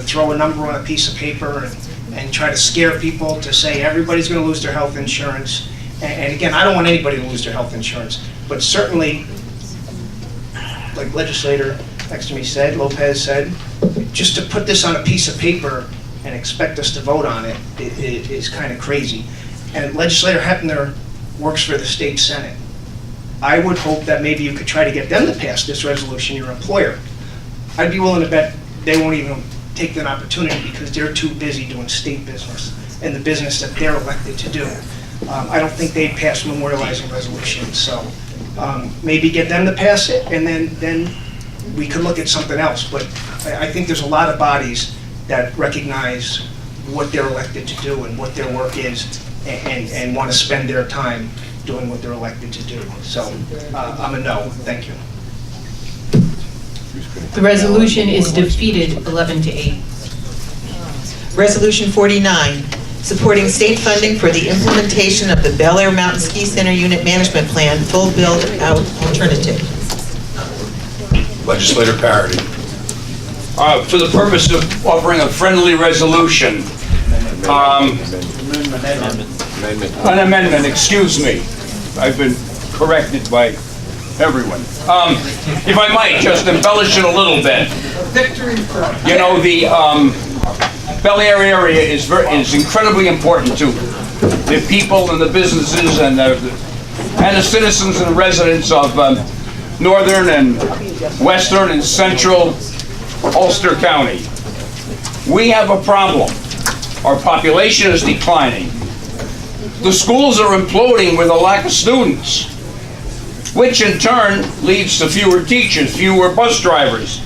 throw a number on a piece of paper and try to scare people to say everybody's going to lose their health insurance. And again, I don't want anybody to lose their health insurance, but certainly, like legislator next to me said, Lopez said, just to put this on a piece of paper and expect us to vote on it is kind of crazy. And Legislator Hepner works for the state Senate. I would hope that maybe you could try to get them to pass this resolution, your employer. I'd be willing to bet they won't even take that opportunity because they're too busy doing state business and the business that they're elected to do. I don't think they'd pass memorializing resolutions, so maybe get them to pass it, and then we could look at something else. But I think there's a lot of bodies that recognize what they're elected to do and what their work is, and want to spend their time doing what they're elected to do. So I'm a no. Thank you. The resolution is defeated 11-8. Resolution 49, supporting state funding for the implementation of the Bel Air Mountain Ski Center Unit Management Plan, full build-out alternative. Legislator Parity. For the purpose of offering a friendly resolution, an amendment, excuse me. I've been corrected by everyone. If I might, just embellish it a little bit. You know, the Bel Air area is incredibly important to the people and the businesses and the citizens and residents of northern and western and central Ulster County. We have a problem. Our population is declining. The schools are imploding with a lack of students, which in turn leads to fewer teachers, fewer bus drivers,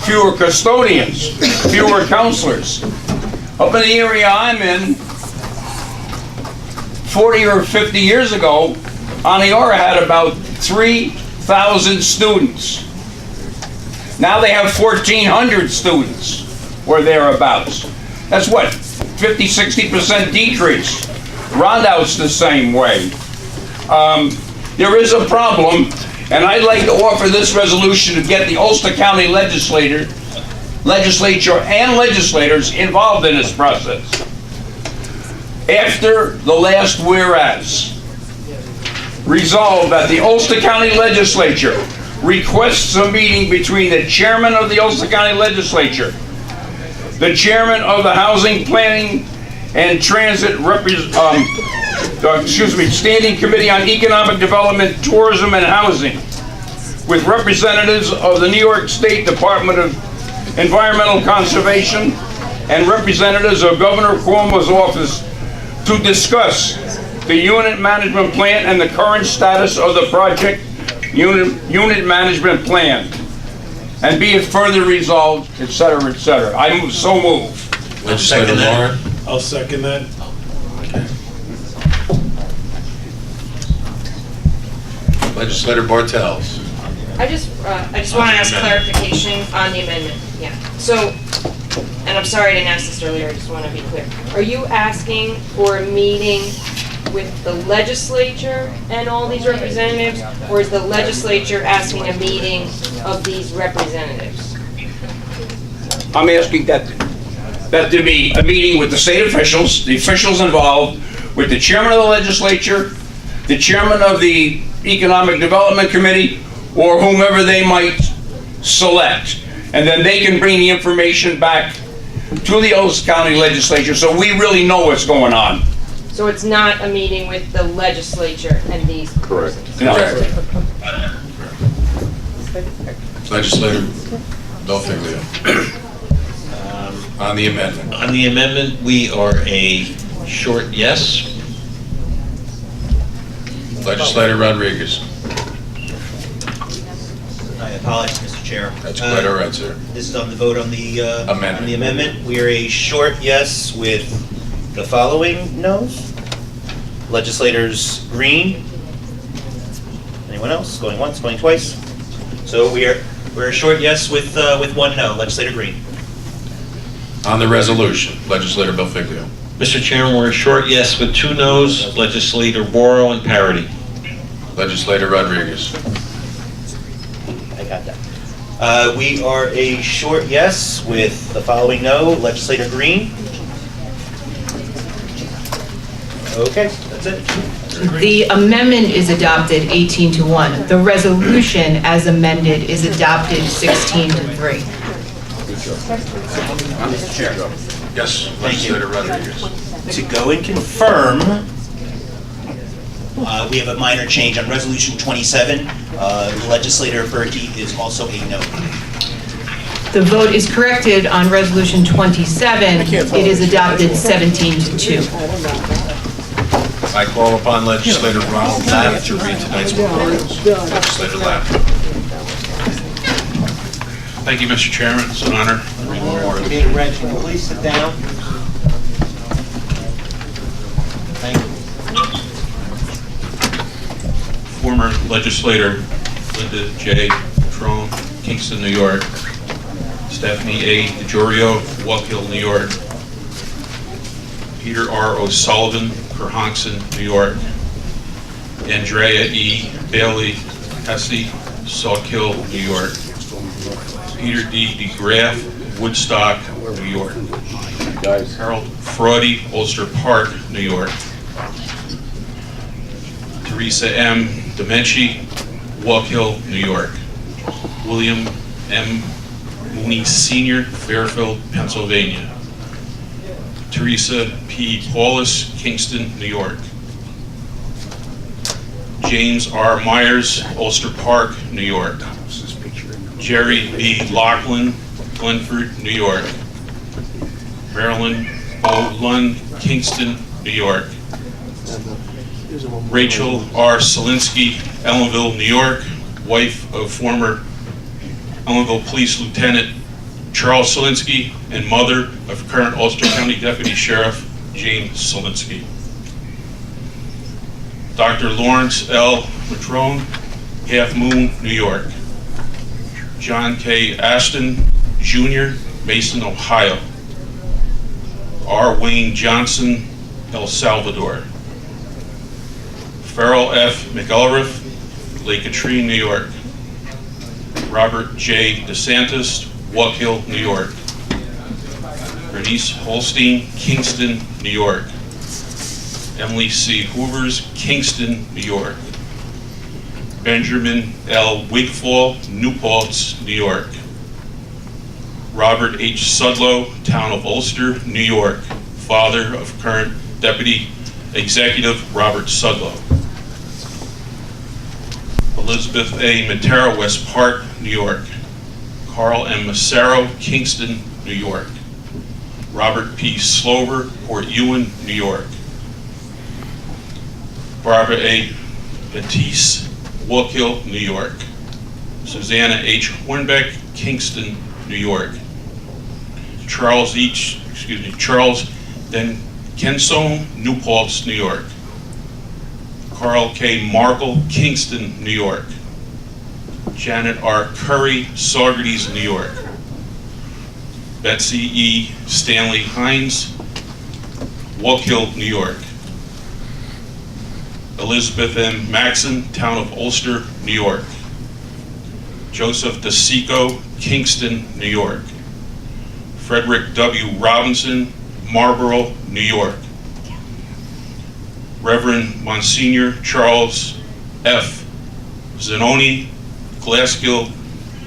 fewer custodians, fewer counselors. Up in the area I'm in, 40 or 50 years ago, Aniora had about 3,000 students. Now they have 1,400 students, or thereabouts. That's what, 50–60% decrease. Rondout's the same way. There is a problem, and I'd like to offer this resolution to get the Ulster County Legislature and legislators involved in this process. After the last whereas, resolved that the Ulster County Legislature requests a meeting between the chairman of the Ulster County Legislature, the chairman of the Housing, Planning, and Transit Standing Committee on Economic Development, Tourism, and Housing, with representatives of the New York State Department of Environmental Conservation and representatives of Governor Cuomo's office to discuss the unit management plan and the current status of the project unit management plan, and be it further resolved, etc., etc. I so move. Legislator Moore. I'll second that. Legislator Bartels. I just want to ask clarification on the amendment. Yeah. So, and I'm sorry I didn't ask this earlier. I just want to be clear. Are you asking for a meeting with the legislature and all these representatives, or is the legislature asking a meeting of these representatives? I'm asking that there be a meeting with the state officials, the officials involved, with the chairman of the legislature, the chairman of the Economic Development Committee, or whomever they might select. And then they can bring the information back to the Ulster County Legislature so we really know what's going on. So it's not a meeting with the legislature and these Correct. No. Legislator Belfiglio. On the amendment. On the amendment, we are a short yes. Legislator Rodriguez. I apologize, Mr. Chair. That's quite all right, sir. This is on the vote on the Amendment. on the amendment. We are a short yes with the following no's. Legislators Green. Anyone else? Going once, going twice. So we're a short yes with one no. Legislator Green. On the resolution, Legislator Belfiglio. Mr. Chairman, we're a short yes with 2 no's, Legislator Borrow and Parity. Legislator Rodriguez. I got that. We are a short yes with the following no. Legislator Green? Okay, that's it. The amendment is adopted 18-1. The resolution as amended is adopted 16-3. Mr. Chair. Yes, Thank you. legislator Rodriguez. To go and confirm, we have a minor change on Resolution 27. Legislator Berkey is also a no. The vote is corrected on Resolution 27. It is adopted 17-2. I call upon legislator Ronald Lapp to read tonight's memorials. Legislator Lapp. Thank you, Mr. Chairman. It's an honor to read memorials. Being read, can you please sit down? Thank you. Former legislator Linda J. Trone, Kingston, New York. Stephanie A. DeGiorio, Walk Hill, New York. Peter R. O'Sullivan, Kerhonkson, New York. Andrea E. Bailey Hesse, Sauk Hill, New York. Peter D. DeGraff, Woodstock, New York. Harold Fraudy, Ulster Park, New York. Teresa M. Demenci, Walk Hill, New York. William M. Mooney Sr., Fairfield, Pennsylvania. Teresa P. Paulus, Kingston, New York. James R. Myers, Ulster Park, New York. Jerry B. Lachlan, Glenford, New York. Marilyn O. Lund, Kingston, New York. Rachel R. Solinsky, Ellenville, New York, wife of former Ellenville Police Lieutenant Charles Solinsky and mother of current Ulster County Deputy Sheriff James Solinsky. Dr. Lawrence L. Matrone, Half Moon, New York. John K. Ashton, Jr., Mason, Ohio. R. Wayne Johnson, El Salvador. Farrell F. McElrath, Lake Katrine, New York. Robert J. DeSantis, Walk Hill, New York. Bernice Holstein, Kingston, New York. Emily C. Hoovers, Kingston, New York. Benjamin L. Wigfall, New Paltz, New York. Robert H. Sudlow, Town of Ulster, New York, father of current Deputy Executive Robert Sudlow. Elizabeth A. Matera, West Park, New York. Carl M. Massaro, Kingston, New York. Robert P. Slover, Port Ewan, New York. Barbara A. Batiste, Walk Hill, New York. Susanna H. Hornbeck, Kingston, New York. Charles Kensone, New Paltz, New York. Carl K. Markle, Kingston, New York. Janet R. Curry, Saugerties, New York. Betsy E. Stanley Hines, Walk Hill, New York. Elizabeth M. Maxon, Town of Ulster, New York. Joseph DeSico, Kingston, New York. Frederick W. Robinson, Marlborough, New York. Reverend Monsignor Charles F. Zanoni, Glaskill,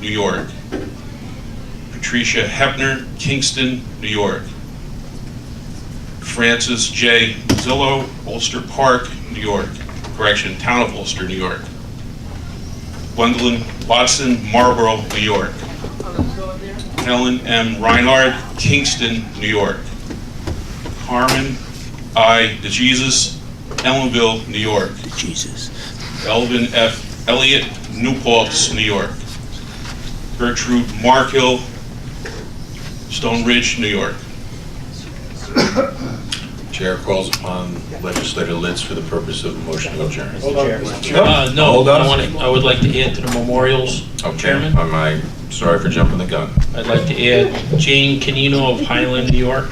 New York. Patricia Hepner, Kingston, New York. Francis J. Zillow, Ulster Park, New York. Correction, Town of Ulster, New York. Gwendolyn Watson, Marlborough, New York. Helen M. Reinhard, Kingston, New York. Carmen I. DeJesus, Ellenville, New York. Jesus. Elvin F. Elliott, New Paltz, New York. Gertrude Markhill, Stone Ridge, New York. Chair calls upon Legislator Litz for the purpose of a motion to adjourn. No, I would like to add to the memorials, Okay, Chairman. I'm sorry for jumping the gun. I'd like to add Jane Canino of Highland, New York,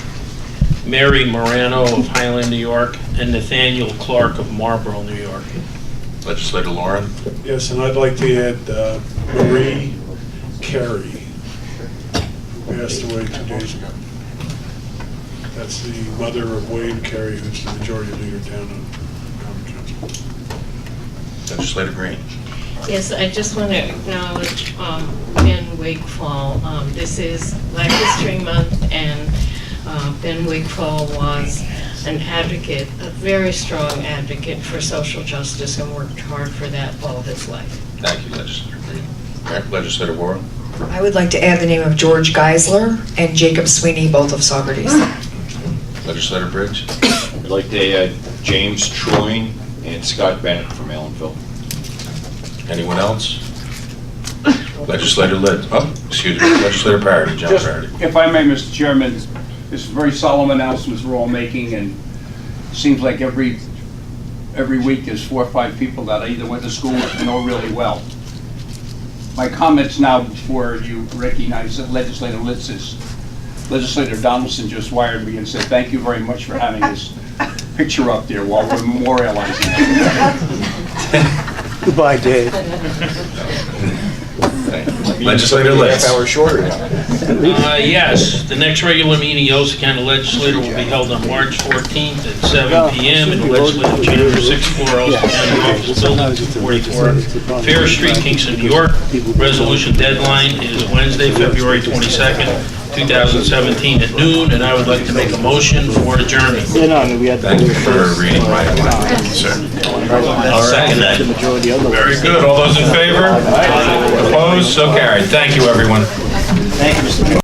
Mary Morano of Highland, New York, and Nathaniel Clark of Marlborough, New York. Legislator Lauren. Yes, and I'd like to add Marie Carey, who passed away 2 days ago. That's the mother of Wayne Carey, who's the majority leader down on Common Council. Legislator Green. Yes, I just want to acknowledge Ben Wigfall. This is Black History Month, and Ben Wigfall was an advocate, a very strong advocate for social justice, and worked hard for that all his life. Thank you, Legislator Green. All right, Legislator Worrell. I would like to add the name of George Geisler and Jacob Sweeney, both of Saugerties. Legislator Bridge. I'd like to add James Troyne and Scott Bennett from Allenville. Anyone else? Legislator Legislator Parity, John Just, Parity. if I may, Mr. Chairman, this is very solemn announcements we're all making, and it seems like every week there's 4 or 5 people that I either went to school with or know really well. My comments now before you recognize that Legislator Litzis, Legislator Donaldson just wired me and said, thank you very much for having this picture up there while we're memorializing it. Goodbye, Dave. Legislator Litz. Half hour shorter. Yes, the next regular meeting of the Ulster County Legislature will be held on March 14th at 7 p.m. in the Legislative Chamber, 6th floor, Ulster County Office Building, 244 Fair Street, Kingston, New York. Resolution deadline is Wednesday, February 22nd, 2017 at noon, and I would like to make a motion for adjournment. Thank you for reading my mind, sir. I'll second that. Very good. All those in favor? Opposed? So carried. Thank you, everyone. Thank you, Mr. Mayor.